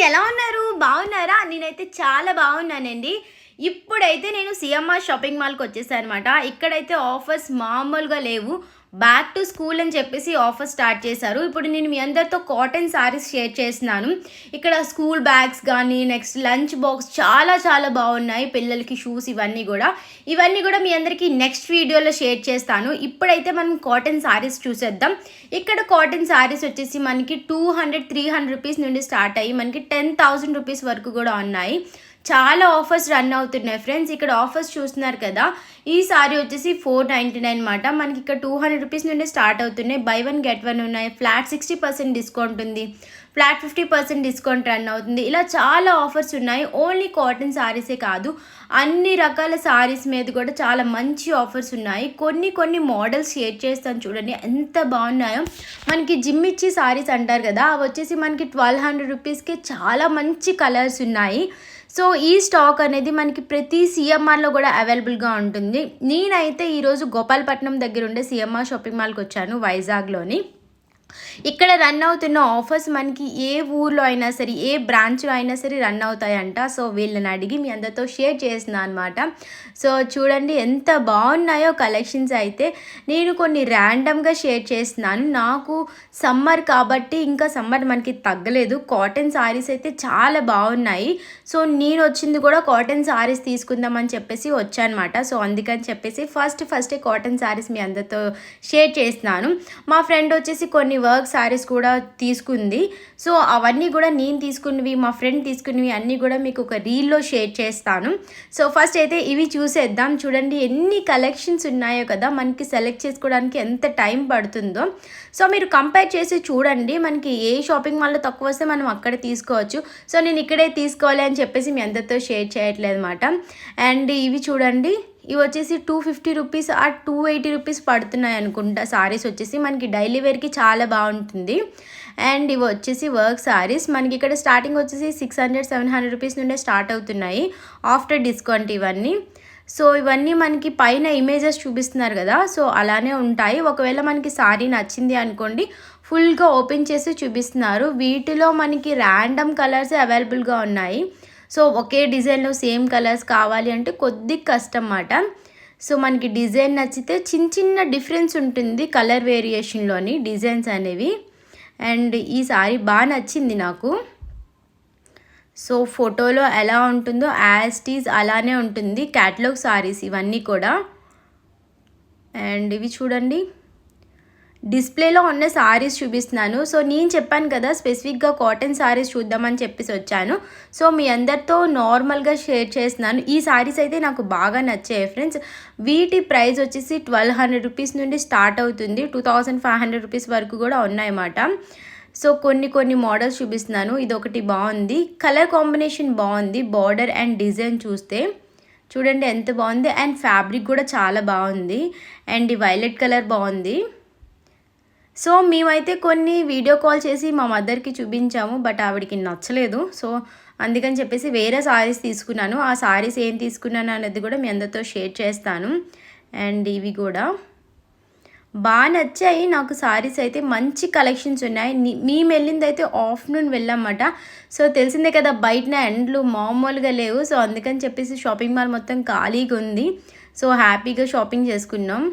ఎలా ఉన్నారు? బాగున్నారా? నేనైతే చాలా బాగున్నానండి. ఇప్పుడైతే నేను సీఎంఆర్ షాపింగ్ మాల్‌కి వచ్చేసాననమాట. ఇక్కడైతే ఆఫర్స్ మామూలుగా లేవు. బ్యాక్ టు స్కూల్ అని చెప్పేసి ఆఫర్ స్టార్ట్ చేశారు. ఇప్పుడు నేను మీ అందరితో కాటన్ శారీస్ షేర్ చేస్తున్నాను. ఇక్కడ స్కూల్ బ్యాగ్స్ గానీ, నెక్స్ట్ లంచ్ బాక్స్ చాలా చాలా బాగున్నాయి. పిల్లలకి షూస్ ఇవన్నీ కూడా మీ అందరికీ నెక్స్ట్ వీడియోలో షేర్ చేస్తాను. ఇప్పుడైతే మనం కాటన్ శారీస్ చూసేద్దాం. ఇక్కడ కాటన్ శారీస్ వచ్చేసి మనకి 200, 300 రూపీస్ నుండి స్టార్ట్ అయ్యి మనకి 10,000 రూపీస్ వరకు కూడా ఉన్నాయి. చాలా ఆఫర్స్ రన్ అవుతున్నాయి ఫ్రెండ్స్. ఇక్కడ ఆఫర్స్ చూస్తున్నారు కదా, ఈ సారీ వచ్చేసి 499 అనమాట. మనకి ఇక్కడ 200 రూపీస్ నుండి స్టార్ట్ అవుతున్నాయి. బై వన్ గెట్ వన్ ఉన్నాయి. ఫ్లాట్ 60% డిస్కౌంట్ ఉంది. ఫ్లాట్ 50% డిస్కౌంట్ రన్ అవుతుంది. ఇలా చాలా ఆఫర్స్ ఉన్నాయి. ఓన్లీ కాటన్ శారీసే కాదు, అన్ని రకాల శారీస్ మీద కూడా చాలా మంచి ఆఫర్స్ ఉన్నాయి. కొన్ని మోడల్స్ షేర్ చేస్తాను చూడండి ఎంత బాగున్నాయో. మనకి జిమ్మిచ్చి శారీస్ అంటారు కదా, అవి వచ్చేసి మనకి 1200 రూపీస్కి చాలా మంచి కలర్స్ ఉన్నాయి. సో ఈ స్టాక్ అనేది మనకి ప్రతి సీఎంఆర్లో కూడా అవైలబుల్గా ఉంటుంది. నేనైతే ఈరోజు గోపాలపట్నం దగ్గర ఉండే సీఎంఆర్ షాపింగ్ మాల్కి వచ్చాను, వైజాగ్లోని. ఇక్కడ రన్ అవుతున్న ఆఫర్స్ మనకి ఏ ఊర్లో అయినా సరే, ఏ బ్రాంచ్లో అయినా సరే రన్ అవుతాయంట. సో వీళ్ళని అడిగి మీ అందరితో షేర్ చేస్తున్నాను అనమాట. సో చూడండి ఎంత బాగున్నాయో కలెక్షన్స్ అయితే. నేను కొన్ని ర్యాండమ్గా షేర్ చేస్తున్నాను. నాకు సమ్మర్ కాబట్టి, ఇంకా సమ్మర్ మనకి తగ్గలేదు, కాటన్ శారీస్ అయితే చాలా బాగున్నాయి. సో నేను వచ్చింది కూడా కాటన్ శారీస్ తీసుకుందామని చెప్పేసి వచ్చానమాట. సో అందుకని చెప్పేసి ఫస్టే కాటన్ శారీస్ మీ అందరితో షేర్ చేస్తున్నాను. మా ఫ్రెండ్ వచ్చేసి కొన్ని వర్క్ శారీస్ కూడా తీసుకుంది. సో అవన్నీ కూడా నేను తీసుకున్నవి, మా ఫ్రెండ్ తీసుకున్నవి అన్నీ కూడా మీకు ఒక రీల్లో షేర్ చేస్తాను. సో ఫస్ట్ అయితే ఇవి చూసేద్దాం. చూడండి ఎన్ని కలెక్షన్స్ ఉన్నాయో కదా, మనకి సెలెక్ట్ చేసుకోవడానికి ఎంత టైం పడుతుందో. సో మీరు కంపేర్ చేసి చూడండి, మనకి ఏ షాపింగ్ మాల్లో తక్కువ వస్తే మనం అక్కడ తీసుకోవచ్చు. సో నేను ఇక్కడే తీసుకోవాలి అని చెప్పేసి మీ అందరితో షేర్ చేయట్లేదు అనమాట. అండ్ ఇవి చూడండి, ఇవి వచ్చేసి 250 రూపీస్ ఆ 280 రూపీస్ పడుతున్నాయి అనుకుంటా. శారీస్ వచ్చేసి మనకి డైలీ వేర్కి చాలా బాగుంటుంది. అండ్ ఇవి వచ్చేసి వర్క్ శారీస్ మనకి ఇక్కడ స్టార్టింగ్ వచ్చేసి 600, 700 రూపీస్ నుండే స్టార్ట్ అవుతున్నాయి ఆఫ్టర్ డిస్కౌంట్ ఇవన్నీ. సో ఇవన్నీ మనకి పైన ఇమేజెస్ చూపిస్తున్నారు కదా, సో అలానే ఉంటాయి. ఒకవేళ మనకి శారీ నచ్చింది అనుకోండి, ఫుల్గా ఓపెన్ చేసి చూపిస్తున్నారు. వీటిలో మనకి ర్యాండమ్ కలర్స్ అవైలబుల్గా ఉన్నాయి. సో ఒకే డిజైన్లో సేమ్ కలర్స్ కావాలి అంటే కొద్దిగా కష్టం అన్నమాట. సో మనకి డిజైన్ నచ్చితే చిన్న డిఫరెన్స్ ఉంటుంది కలర్ వేరియేషన్లోని డిజైన్స్ అనేవి. అండ్ ఈ సారీ బాగా నచ్చింది నాకు. సో ఫోటోలో ఎలా ఉంటుందో యాజ్ ఇట్ ఈజ్ అలానే ఉంటుంది. క్యాటలాగ్ సారీస్ ఇవన్నీ కూడా. అండ్ ఇవి చూడండి, డిస్ప్లేలో ఉన్న శారీస్ చూపిస్తున్నాను. సో నేను చెప్పాను కదా, స్పెసిఫిక్గా కాటన్ శారీస్ చూద్దామని చెప్పేసి వచ్చాను. సో మీ అందరితో నార్మల్గా షేర్ చేస్తున్నాను. ఈ శారీస్ అయితే నాకు బాగా నచ్చాయి ఫ్రెండ్స్. వీటి ప్రైస్ వచ్చేసి 1200 రూపీస్ నుండి స్టార్ట్ అవుతుంది. 2500 రూపీస్ వరకు కూడా ఉన్నాయన్నమాట. సో కొన్ని మోడల్స్ చూపిస్తున్నాను. ఇది ఒకటి బాగుంది, కలర్ కాంబినేషన్ బాగుంది. బార్డర్ అండ్ డిజైన్ చూస్తే చూడండి ఎంత బాగుంది. అండ్ ఫ్యాబ్రిక్ కూడా చాలా బాగుంది. అండ్ ఈ వైలెట్ కలర్ బాగుంది. సో మేమైతే కొన్ని వీడియో కాల్ చేసి మా మదర్కి చూపించాము, బట్ ఆవిడకి నచ్చలేదు. సో అందుకని చెప్పేసి వేరే శారీస్ తీసుకున్నాను. ఆ శారీస్ ఏం తీసుకున్నాను అనేది కూడా మీ అందరితో షేర్ చేస్తాను. అండ్ ఇవి కూడా బాగా నచ్చాయి నాకు. శారీస్ అయితే మంచి కలెక్షన్స్ ఉన్నాయి. మేము వెళ్ళింది అయితే ఆఫ్టర్నూన్ వెళ్ళామన్నమాట. సో తెలిసిందే కదా, బయటన ఎండ్లు మామూలుగా లేవు. సో అందుకని చెప్పేసి షాపింగ్ మాల్ మొత్తం ఖాళీగా ఉంది. సో హ్యాపీగా షాపింగ్ చేసుకున్నాం.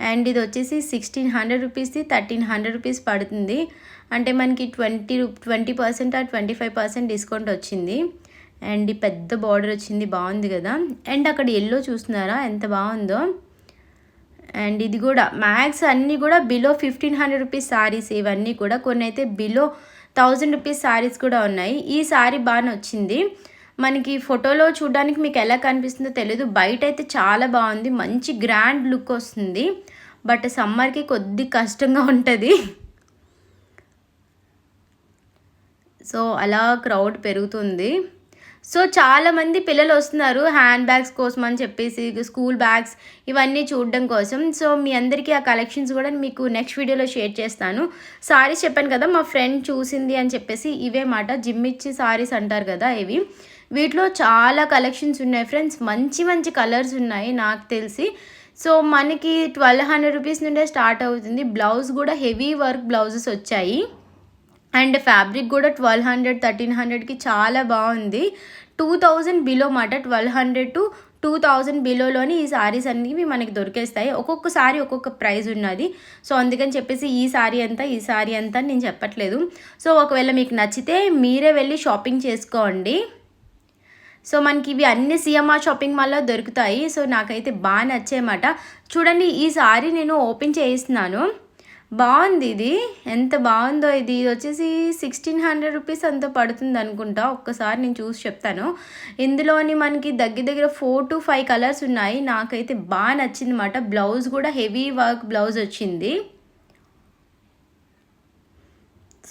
అండ్ ఇది వచ్చేసి 1600 రూపీస్ది 1300 రూపీస్ పడుతుంది. అంటే మనకి 20% ఆ 25% డిస్కౌంట్ వచ్చింది. అండ్ ఈ పెద్ద బార్డర్ వచ్చింది, బాగుంది కదా. అండ్ అక్కడ ఎల్లో చూస్తున్నారా ఎంత బాగుందో. అండ్ ఇది కూడా మ్యాక్స్ అన్నీ కూడా బిలో 1500 రూపీస్ శారీస్ ఇవన్నీ కూడా. కొన్ని అయితే బిలో 1000 రూపీస్ శారీస్ కూడా ఉన్నాయి. ఈ శారీ బాగా వచ్చింది. మనకి ఫోటోలో చూడడానికి మీకు ఎలా కనిపిస్తుందో తెలీదు, బయట అయితే చాలా బాగుంది, మంచి గ్రాండ్ లుక్ వస్తుంది. బట్ సమ్మర్కి కొద్ది కష్టంగా ఉంటుంది. సో అలా క్రౌడ్ పెరుగుతుంది. సో చాలామంది పిల్లలు వస్తున్నారు హ్యాండ్ బ్యాగ్స్ కోసం అని చెప్పేసి, స్కూల్ బ్యాగ్స్ ఇవన్నీ చూడడం కోసం. సో మీ అందరికీ ఆ కలెక్షన్స్ కూడా మీకు నెక్స్ట్ వీడియోలో షేర్ చేస్తాను. సారీస్ చెప్పాను కదా, మా ఫ్రెండ్ చూసింది అని చెప్పేసి ఇవే మాట, జిమ్మిచ్చి సారీస్ అంటారు కదా ఇవి. వీటిలో చాలా కలెక్షన్స్ ఉన్నాయి ఫ్రెండ్స్, మంచి కలర్స్ ఉన్నాయి నాకు తెలిసి. సో మనకి 1200 రూపీస్ నుండే స్టార్ట్ అవుతుంది. బ్లౌజ్ కూడా హెవీ వర్క్ బ్లౌజెస్ వచ్చాయి. అండ్ ఫ్యాబ్రిక్ కూడా 1200 1300కి చాలా బాగుంది. 2000 బిలో మాట. 1200 టు 2000 బిలోలోని ఈ సారీస్ అనేవి మనకి దొరికేస్తాయి. ఒక్కొక్క సారీ ఒక్కొక్క ప్రైస్ ఉన్నది. సో అందుకని చెప్పేసి ఈ సారీ ఎంత ఈ సారీ ఎంత అని నేను చెప్పట్లేదు. సో ఒకవేళ మీకు నచ్చితే మీరే వెళ్ళి షాపింగ్ చేసుకోండి. సో మనకి ఇవి అన్ని సిఎంఆర్ షాపింగ్ మాల్లో దొరుకుతాయి. సో నాకైతే బాగా నచ్చాయన్నమాట. చూడండి ఈ సారీ నేను ఓపెన్ చేయిస్తున్నాను. బాగుంది ఇది, ఎంత బాగుందో. ఇది వచ్చేసి 1600 రూపీస్ అంత పడుతుంది అనుకుంటా. ఒక్కసారి నేను చూసి చెప్తాను. ఇందులోని మనకి దగ్గర 4 to 5 కలర్స్ ఉన్నాయి. నాకైతే బాగా నచ్చింది అన్నమాట. బ్లౌజ్ కూడా హెవీ వర్క్ బ్లౌజ్ వచ్చింది.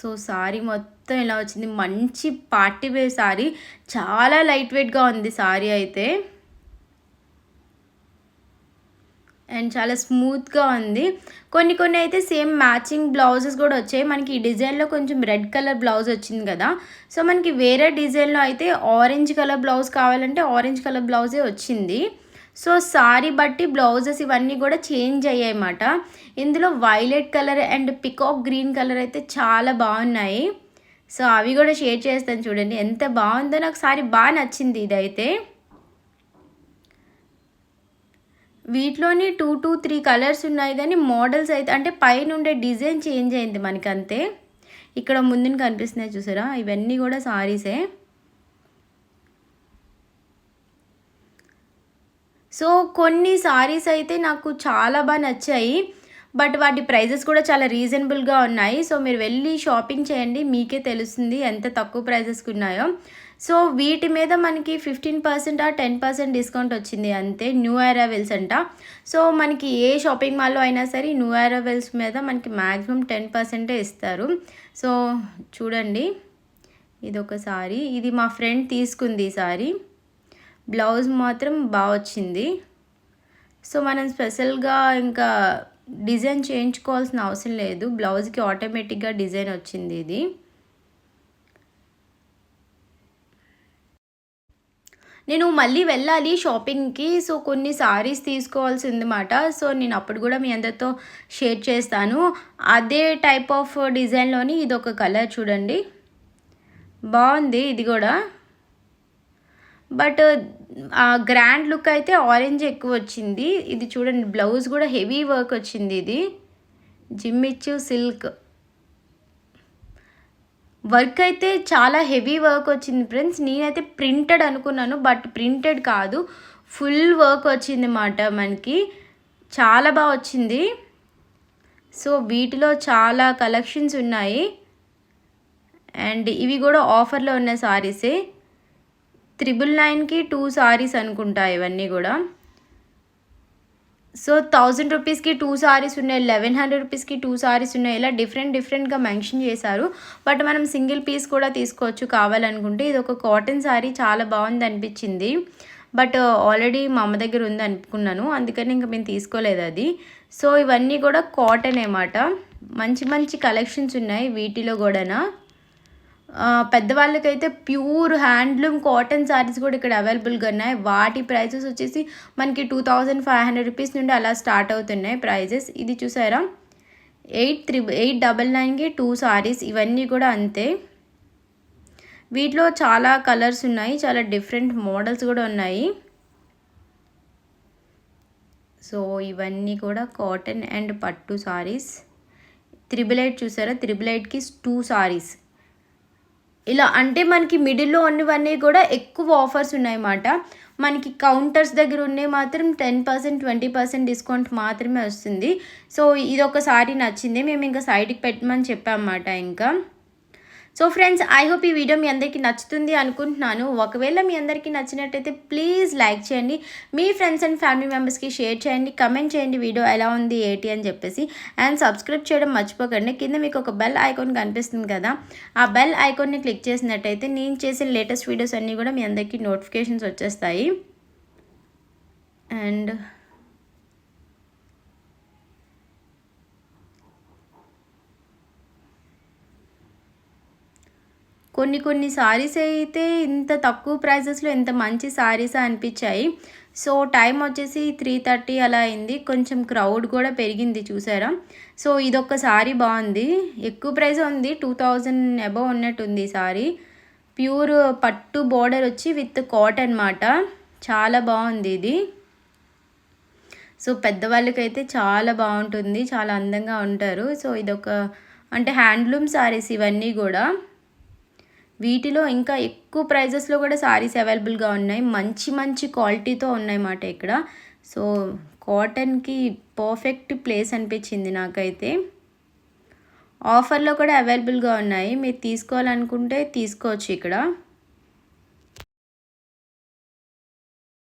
సో సారీ మొత్తం ఇలా వచ్చింది. మంచి పార్టీ వేర్ సారీ, చాలా లైట్ వెయిట్గా ఉంది సారీ అయితే. అండ్ చాలా స్మూత్గా ఉంది. కొన్ని అయితే సేమ్ మ్యాచింగ్ బ్లౌజెస్ కూడా వచ్చాయి. మనకి ఈ డిజైన్లో కొంచెం రెడ్ కలర్ బ్లౌజ్ వచ్చింది కదా. సో మనకి వేరే డిజైన్లో అయితే ఆరెంజ్ కలర్ బ్లౌజ్ కావాలంటే ఆరెంజ్ కలర్ బ్లౌజే వచ్చింది. సో సారీ బట్టి బ్లౌజెస్ ఇవన్నీ కూడా చేంజ్ అయ్యాయి అన్నమాట. ఇందులో violet colour and peacock green colour అయితే చాలా బాగున్నాయి. సో అవి కూడా షేర్ చేస్తాను చూడండి, ఎంత బాగుందో. నాకు సారీ బాగా నచ్చింది ఇదైతే. వీటిలోని 2 to 3 కలర్స్ ఉన్నాయి కానీ మోడల్స్ అయితే అంటే పైన ఉండే డిజైన్ చేంజ్ అయింది మనకి అంతే. ఇక్కడ ముందున కనిపిస్తున్నాయి చూసారా, ఇవన్నీ కూడా సారీసే. సో కొన్ని సారీస్ అయితే నాకు చాలా బాగా నచ్చాయి. బట్ వాటి ప్రైజెస్ కూడా చాలా రీజనబుల్గా ఉన్నాయి. సో మీరు వెళ్ళి షాపింగ్ చేయండి, మీకే తెలుస్తుంది ఎంత తక్కువ ప్రైజెస్కి ఉన్నాయో. సో వీటి మీద మనకి 15% ఆ 10% డిస్కౌంట్ వచ్చింది అంతే. న్యూ అరైవల్స్ అంట. సో మనకి ఏ షాపింగ్ మాల్లో అయినా సరే న్యూ అరైవల్స్ మీద మనకి మ్యాక్సిమం 10% ఇస్తారు. సో చూడండి, ఇది ఒక సారీ. ఇది మా ఫ్రెండ్ తీసుకుంది ఈ సారీ. బ్లౌజ్ మాత్రం బాగా వచ్చింది. సో మనం స్పెషల్గా ఇంకా డిజైన్ చేయించుకోవాల్సిన అవసరం లేదు, బ్లౌజ్కి ఆటోమేటిక్గా డిజైన్ వచ్చింది ఇది. నేను మళ్ళీ వెళ్ళాలి షాపింగ్కి. సో కొన్ని సారీస్ తీసుకోవాల్సి ఉందన్నమాట. సో నేను అప్పుడు కూడా మీ అందరితో షేర్ చేస్తాను. అదే టైప్ ఆఫ్ డిజైన్లోని ఇది ఒక కలర్ చూడండి, బాగుంది ఇది కూడా. బట్ గ్రాండ్ లుక్ అయితే ఆరెంజ్ ఎక్కువ వచ్చింది. ఇది చూడండి, బ్లౌజ్ కూడా హెవీ వర్క్ వచ్చింది. ఇది జిమ్మిచ్చు సిల్క్ వర్క్ అయితే చాలా హెవీ వర్క్ వచ్చింది ఫ్రెండ్స్. నేనైతే ప్రింటెడ్ అనుకున్నాను, బట్ ప్రింటెడ్ కాదు, ఫుల్ వర్క్ వచ్చింది అన్నమాట. మనకి చాలా బాగా వచ్చింది. సో వీటిలో చాలా కలెక్షన్స్ ఉన్నాయి. అండ్ ఇవి కూడా ఆఫర్లో ఉన్న సారీసే. 999కి 2 సారీస్ అనుకుంటా ఇవన్నీ కూడా. సో 1000 రూపీస్కి 2 సారీస్ ఉన్నాయి, 1100 రూపీస్కి 2 సారీస్ ఉన్నాయి. ఇలా డిఫరెంట్గా మెన్షన్ చేశారు. బట్ మనం సింగిల్ పీస్ కూడా తీసుకోవచ్చు కావాలనుకుంటే. ఇది ఒక కాటన్ సారీ, చాలా బాగుంది అనిపించింది. బట్ ఆల్రెడీ మా అమ్మ దగ్గర ఉంది అనుకున్నాను, అందుకని ఇంకా మేము తీసుకోలేదు అది. సో ఇవన్నీ కూడా కాటన్ అన్నమాట. మంచి కలెక్షన్స్ ఉన్నాయి వీటిలో కూడా. పెద్దవాళ్ళకైతే ప్యూర్ హ్యాండ్లూమ్ కాటన్ శారీస్ కూడా ఇక్కడ అవైలబుల్గా ఉన్నాయి. వాటి ప్రైజెస్ వచ్చేసి మనకి 2500 రూపీస్ నుండి అలా స్టార్ట్ అవుతున్నాయి ప్రైజెస్. ఇది చూసారా, 899కి 2 సారీస్. ఇవన్నీ కూడా అంతే. వీటిలో చాలా కలర్స్ ఉన్నాయి, చాలా డిఫరెంట్ మోడల్స్ కూడా ఉన్నాయి. సో ఇవన్నీ కూడా కాటన్ అండ్ పట్టు సారీస్. 888 చూసారా, 888కి 2 సారీస్. ఇలా అంటే మనకి మిడిల్లో ఉన్నవన్నీ కూడా ఎక్కువ ఆఫర్స్ ఉన్నాయన్నమాట. మనకి కౌంటర్స్ దగ్గర ఉన్నవి మాత్రం 10% 20% డిస్కౌంట్ మాత్రమే వస్తుంది. సో ఇది ఒకసారి నచ్చింది, మేము ఇంకా సైడ్కి పెట్టమని చెప్పామన్నమాట ఇంకా. సో ఫ్రెండ్స్, ఐ హోప్ ఈ వీడియో మీ అందరికీ నచ్చుతుంది అనుకుంటున్నాను. ఒకవేళ మీ అందరికీ నచ్చినట్టయితే ప్లీజ్ లైక్ చేయండి, మీ ఫ్రెండ్స్ అండ్ ఫ్యామిలీ మెంబర్స్కి షేర్ చేయండి, కమెంట్ చేయండి వీడియో ఎలా ఉంది ఏంటి అని చెప్పేసి. అండ్ సబ్స్క్రైబ్ చేయడం మర్చిపోకండి. కింద మీకు ఒక బెల్ ఐకాన్ కనిపిస్తుంది కదా, ఆ బెల్ ఐకాన్ని క్లిక్ చేసినట్టయితే నేను చేసిన లేటెస్ట్ వీడియోస్ అన్నీ కూడా మీ అందరికీ నోటిఫికేషన్స్ వచ్చేస్తాయి. అండ్ కొన్ని కొన్ని సారీస్ అయితే ఇంత తక్కువ ప్రైజెస్లో ఎంత మంచి సారీస్ అనిపించాయి. సో టైం వచ్చేసి 3:30 అలా అయింది. కొంచెం క్రౌడ్ కూడా పెరిగింది చూసారా. సో ఇదొక సారీ బాగుంది, ఎక్కువ ప్రైస్ ఉంది, 2000 అబవ్ ఉన్నట్టుంది ఈ సారీ. ప్యూర్ పట్టు బోర్డర్ వచ్చి విత్ కాటన్ అన్నమాట. చాలా బాగుంది ఇది. సో పెద్దవాళ్ళకైతే చాలా బాగుంటుంది, చాలా అందంగా ఉంటారు. సో ఇదొక అంటే హ్యాండ్లూమ్ సారీస్ ఇవన్నీ కూడా. వీటిలో ఇంకా ఎక్కువ ప్రైజెస్లో కూడా సారీస్ అవైలబుల్గా ఉన్నాయి, మంచి మంచి క్వాలిటీతో ఉన్నాయన్నమాట ఇక్కడ. సో కాటన్కి పర్ఫెక్ట్ ప్లేస్ అనిపించింది నాకైతే. ఆఫర్లో కూడా అవైలబుల్గా ఉన్నాయి, మీరు తీసుకోవాలనుకుంటే తీసుకోవచ్చు ఇక్కడ.